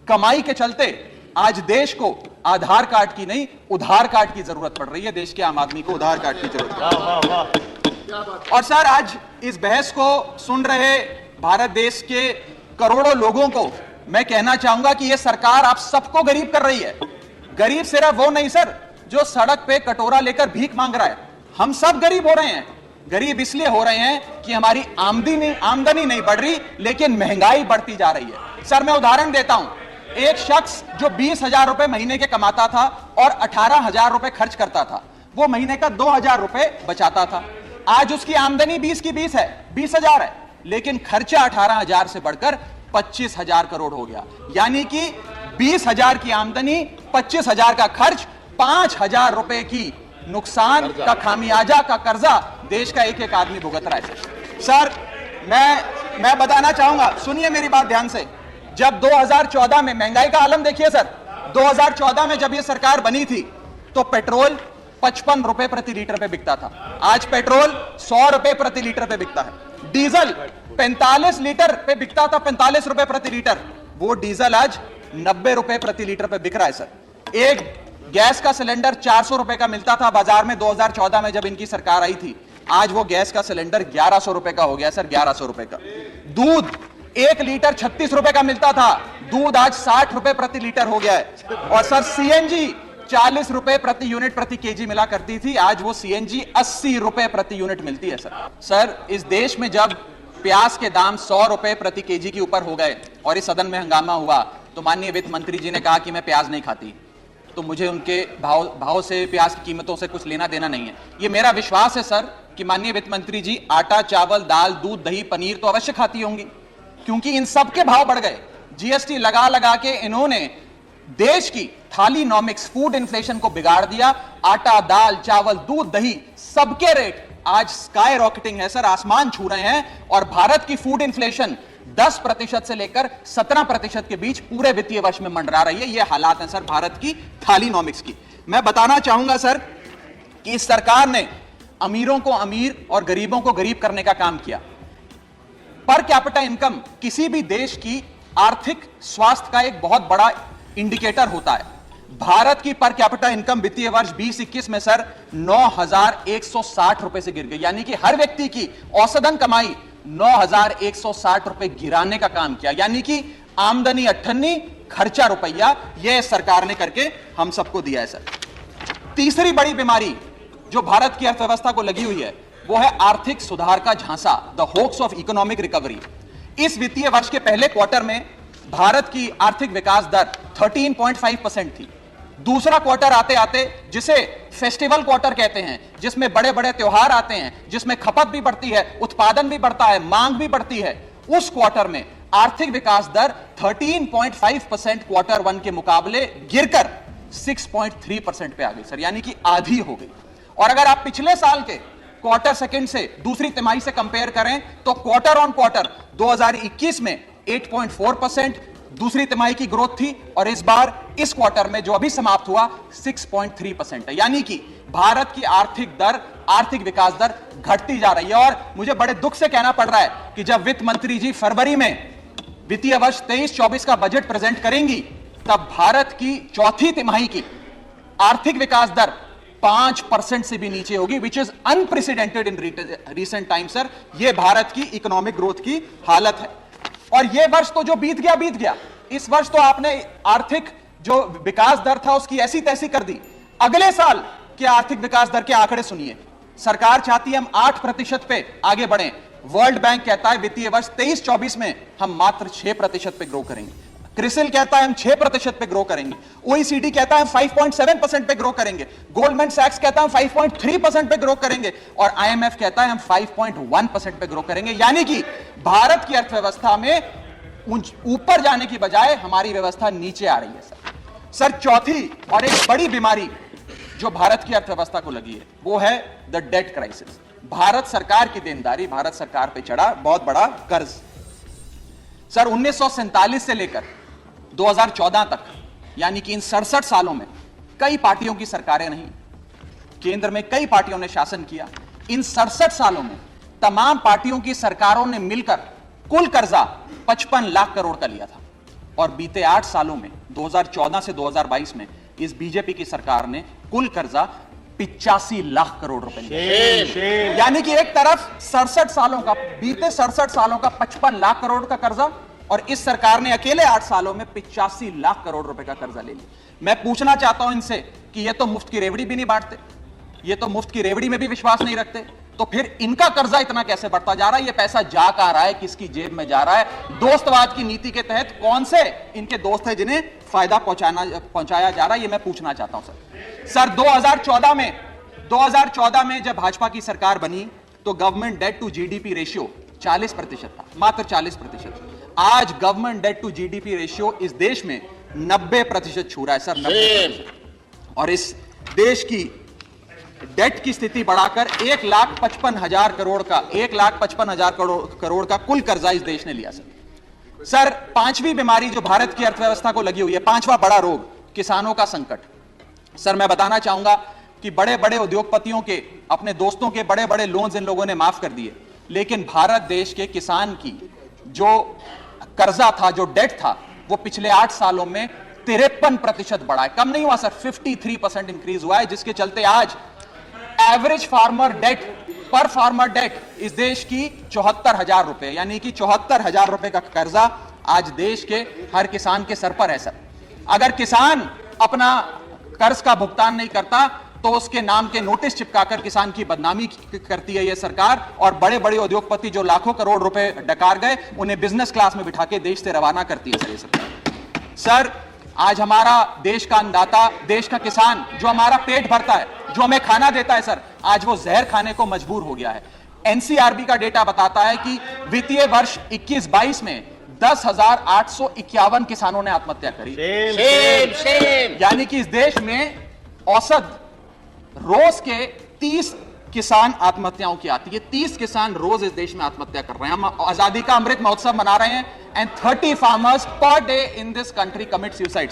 कमाई के चलते आज देश को आधार कार्ड की नहीं उधार कार्ड की जरूरत पड़ रही है। देश के आम आदमी को उधार कार्ड की जरूरत है। और सर, आज इस बहस को सुन रहे भारत देश के करोड़ों लोगों को मैं कहना चाहूंगा कि यह सरकार आप सबको गरीब कर रही है। गरीब सिर्फ वो नहीं सर जो सड़क पे कटोरा लेकर भीख मांग रहा है, हम सब गरीब हो रहे हैं। गरीब इसलिए हो रहे हैं कि हमारी आमदनी नहीं बढ़ रही, लेकिन महंगाई बढ़ती जा रही है। सर, मैं उदाहरण देता हूं। एक शख्स जो 20,000 रुपए महीने के कमाता था और 18,000 रुपए खर्च करता था, वो महीने का 2,000 रुपए बचाता था। आज उसकी आमदनी 20 की 20 है, 20,000 है, लेकिन खर्चा 18,000 से बढ़कर 25,000 करोड़ हो गया। यानी कि 20,000 की आमदनी, 25,000 का खर्च, 5,000 रुपए की नुकसान का खामियाजा का कर्जा देश का एक एक आदमी भुगत रहा है। सर, मैं बताना चाहूंगा, सुनिए मेरी बात ध्यान से। जब 2014 में महंगाई का आलम देखिए सर, 2014 में जब यह सरकार बनी थी तो पेट्रोल 55 रुपए प्रति लीटर पे बिकता था। आज पेट्रोल 100 रुपए प्रति लीटर पे बिकता है। डीजल 45 लीटर पे बिकता था, 45 रुपए प्रति लीटर। वो डीजल आज 90 रुपए प्रति लीटर पे बिक रहा है सर। एक गैस का सिलेंडर 400 रुपए का मिलता था बाजार में 2014 में जब इनकी सरकार आई थी। आज वो गैस का सिलेंडर 1100 रुपए का हो गया सर, 1100 रुपए का। दूध 1 लीटर 36 रुपए का मिलता था, दूध आज 60 रुपए प्रति लीटर हो गया है। और सर, सीएनजी 40 रुपए प्रति यूनिट प्रति केजी मिला करती थी, आज वो सीएनजी 80 रुपए प्रति यूनिट मिलती है सर। सर, इस देश में जब प्याज के दाम 100 रुपए प्रति केजी के ऊपर हो गए और इस सदन में हंगामा हुआ तो माननीय वित्त मंत्री जी ने कहा कि मैं प्याज नहीं खाती, तो मुझे उनके भाव से, प्याज की कीमतों से कुछ लेना देना नहीं है। ये मेरा विश्वास है सर कि माननीय वित्त मंत्री जी आटा, चावल, दाल, दूध, दही, पनीर तो अवश्य खाती होंगी, क्योंकि इन सब के भाव बढ़ गए। जीएसटी लगा लगा के इन्होंने देश की थालीनॉमिक्स, फूड इन्फ्लेशन को बिगाड़ दिया। आटा, दाल, चावल, दूध, दही, सबके रेट आज स्काई रॉकेटिंग है सर, आसमान छू रहे हैं। और भारत की फूड इन्फ्लेशन 10% से लेकर 17% के बीच पूरे वित्तीय वर्ष में मंडरा रही है। ये हालात हैं सर भारत की थालीनॉमिक्स की। मैं बताना चाहूंगा सर कि इस सरकार ने अमीरों को अमीर और गरीबों को गरीब करने का काम किया। पर कैपिटा इनकम किसी भी देश की आर्थिक स्वास्थ्य का एक बहुत बड़ा इंडिकेटर होता है। भारत की पर कैपिटा इनकम वित्तीय वर्ष 2021 में सर 9,160 रुपए से गिर गई। यानी कि हर व्यक्ति की औसतन कमाई 9,160 रुपए गिराने का काम किया। यानी कि आमदनी 98, खर्चा रुपया, यह सरकार ने करके हम सबको दिया है सर। तीसरी बड़ी बीमारी जो भारत की अर्थव्यवस्था को लगी हुई है वो है आर्थिक सुधार का झांसा, the hopes of economic recovery. इस वित्तीय वर्ष के पहले क्वार्टर में भारत की आर्थिक विकास दर 13.5% थी। दूसरा क्वार्टर आते आते, जिसे फेस्टिवल क्वार्टर कहते हैं, जिसमें बड़े बड़े त्योहार आते हैं, जिसमें खपत भी बढ़ती है, उत्पादन भी बढ़ता है, मांग भी बढ़ती है, उस क्वार्टर में आर्थिक विकास दर 13.5% क्वार्टर 1 के मुकाबले गिरकर 6.3% पे आ गई सर, यानी कि आधी हो गई। और अगर आप पिछले साल के क्वार्टर सेकंड से दूसरी तिमाही से कंपेयर करें तो क्वार्टर ऑन क्वार्टर 2021 में 8.4% दूसरी तिमाही की ग्रोथ थी, और इस बार इस क्वार्टर में जो अभी समाप्त हुआ 6.3% है। यानी कि भारत की आर्थिक विकास दर घटती जा रही है। और मुझे बड़े दुख से कहना पड़ रहा है कि जब वित्त मंत्री जी फरवरी में वित्तीय वर्ष 23-24 का बजट प्रेजेंट करेंगी, तब भारत की चौथी तिमाही की आर्थिक विकास दर 5% से भी नीचे होगी, which is unprecedented in recent time sir. यह भारत की इकोनॉमिक ग्रोथ की हालत है। और यह वर्ष तो जो बीत गया, इस वर्ष तो आपने आर्थिक जो विकास दर था उसकी ऐसी तैसी कर दी। अगले साल के आर्थिक विकास दर के आंकड़े सुनिए। सरकार चाहती है हम 8% पे आगे बढ़ें। वर्ल्ड बैंक कहता है वित्तीय वर्ष 23-24 में हम मात्र 6% पे ग्रो करेंगे। क्रिसिल कहता है हम 6% पे ग्रो करेंगे। ओईसीडी कहता है हम 5.7% पे ग्रो करेंगे। गोल्डमैन सैक्स कहता है हम 5.3% पे ग्रो करेंगे। और आईएमएफ कहता है हम 5.1% पे ग्रो करेंगे। यानी कि भारत की अर्थव्यवस्था में ऊपर जाने की बजाय हमारी व्यवस्था नीचे आ रही है सर। चौथी और एक बड़ी बीमारी जो भारत की अर्थव्यवस्था को लगी है वो है द डेट क्राइसिस। भारत सरकार की देनदारी, भारत सरकार पे चढ़ा बहुत बड़ा कर्ज। सर 1947 से लेकर 2014 तक, यानी कि इन 67 सालों में कई पार्टियों की सरकारें रहीं, केंद्र में कई पार्टियों ने शासन किया। इन 67 सालों में तमाम पार्टियों की सरकारों ने मिलकर कुल कर्जा 55 लाख करोड़ का लिया था। और बीते 8 सालों में 2014 से 2022 में इस बीजेपी की सरकार ने कुल कर्जा 85 लाख करोड़ रुपए लिया। यानी कि एक तरफ 67 सालों का, बीते 67 सालों का 55 लाख करोड़ का कर्जा, और इस सरकार ने अकेले 8 सालों में 85 लाख करोड़ रुपए का कर्जा ले लिया। मैं पूछना चाहता हूं इनसे कि ये तो मुफ्त की रेवड़ी भी नहीं बांटते, ये तो मुफ्त की रेवड़ी में भी विश्वास नहीं रखते, तो फिर इनका कर्जा इतना कैसे बढ़ता जा रहा है? ये पैसा जा कहां रहा है, किसकी जेब में जा रहा है? दोस्तवाद की नीति के तहत कौन से इनके दोस्त हैं जिन्हें फायदा पहुंचाया जा रहा है? ये मैं पूछना चाहता हूं सर 2014 में जब भाजपा की सरकार बनी तो government debt to GDP ratio 40% था, मात्र 40%। आज government debt to GDP ratio इस देश में 90% छू रहा है सर, 90%। और इस देश की डेट की स्थिति बढ़ाकर 1,55,000 करोड़ का 1,55,000 करोड़ का कुल कर्जा इस देश ने लिया सर। पांचवी बीमारी जो भारत की अर्थव्यवस्था को लगी हुई है, पांचवा बड़ा रोग, किसानों का संकट। सर मैं बताना चाहूंगा कि बड़े बड़े उद्योगपतियों के, अपने दोस्तों के बड़े बड़े लोन्स इन लोगों ने माफ कर दिए, लेकिन भारत देश के किसान की जो कर्जा था, जो डेट था, वो पिछले 8 सालों में 53% बढ़ा है, कम नहीं हुआ सर, 53% इंक्रीज हुआ है, जिसके चलते आज एवरेज फार्मर डेट, पर फार्मर डेट इस देश की 74,000 रुपए, यानी कि 74,000 रुपए का कर्जा आज देश के हर किसान के सर पर है सर। अगर किसान अपना कर्ज का भुगतान नहीं करता तो उसके नाम के नोटिस चिपकाकर किसान की बदनामी करती है यह सरकार, और बड़े बड़े उद्योगपति जो लाखों करोड़ रुपए डकार गए उन्हें बिजनेस क्लास में बिठा के देश से रवाना करती है सर ये सरकार। सर आज हमारा देश का अन्नदाता, देश का किसान जो हमारा पेट भरता है, जो हमें खाना देता है सर, आज वो जहर खाने को मजबूर हो गया है। एनसीआरबी का डेटा बताता है कि वित्तीय वर्ष 21-22 में 10,851 किसानों ने आत्महत्या करी। यानी कि इस देश में औसत रोज के 30 किसान आत्महत्याओं की आती है, 30 किसान रोज इस देश में आत्महत्या कर रहे हैं। हम आजादी का अमृत महोत्सव मना रहे हैं and 30 farmers per day in this country commit suicide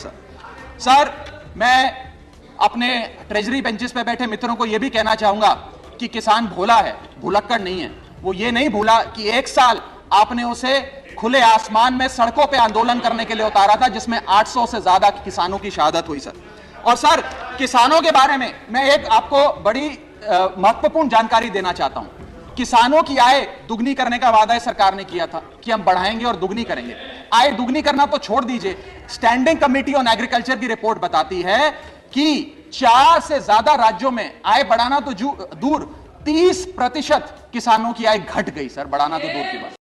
sir. मैं अपने ट्रेजरी बेंचेस पे बैठे मित्रों को यह भी कहना चाहूंगा कि किसान भोला है, भुलक्कड़ नहीं है। वो ये नहीं भूला कि 1 साल आपने उसे खुले आसमान में सड़कों पे आंदोलन करने के लिए उतारा था, जिसमें 800 से ज्यादा किसानों की शहादत हुई सर। और सर किसानों के बारे में मैं एक आपको बड़ी महत्वपूर्ण जानकारी देना चाहता हूं। किसानों की आय दुगनी करने का वादा सरकार ने किया था कि हम बढ़ाएंगे और दुगनी करेंगे। आय दुगनी करना तो छोड़ दीजिए, स्टैंडिंग कमेटी ऑन एग्रीकल्चर की रिपोर्ट बताती है कि 4 से ज्यादा राज्यों में आय बढ़ाना तो दूर, 30% किसानों की आय घट गई सर, बढ़ाना तो दूर की बात।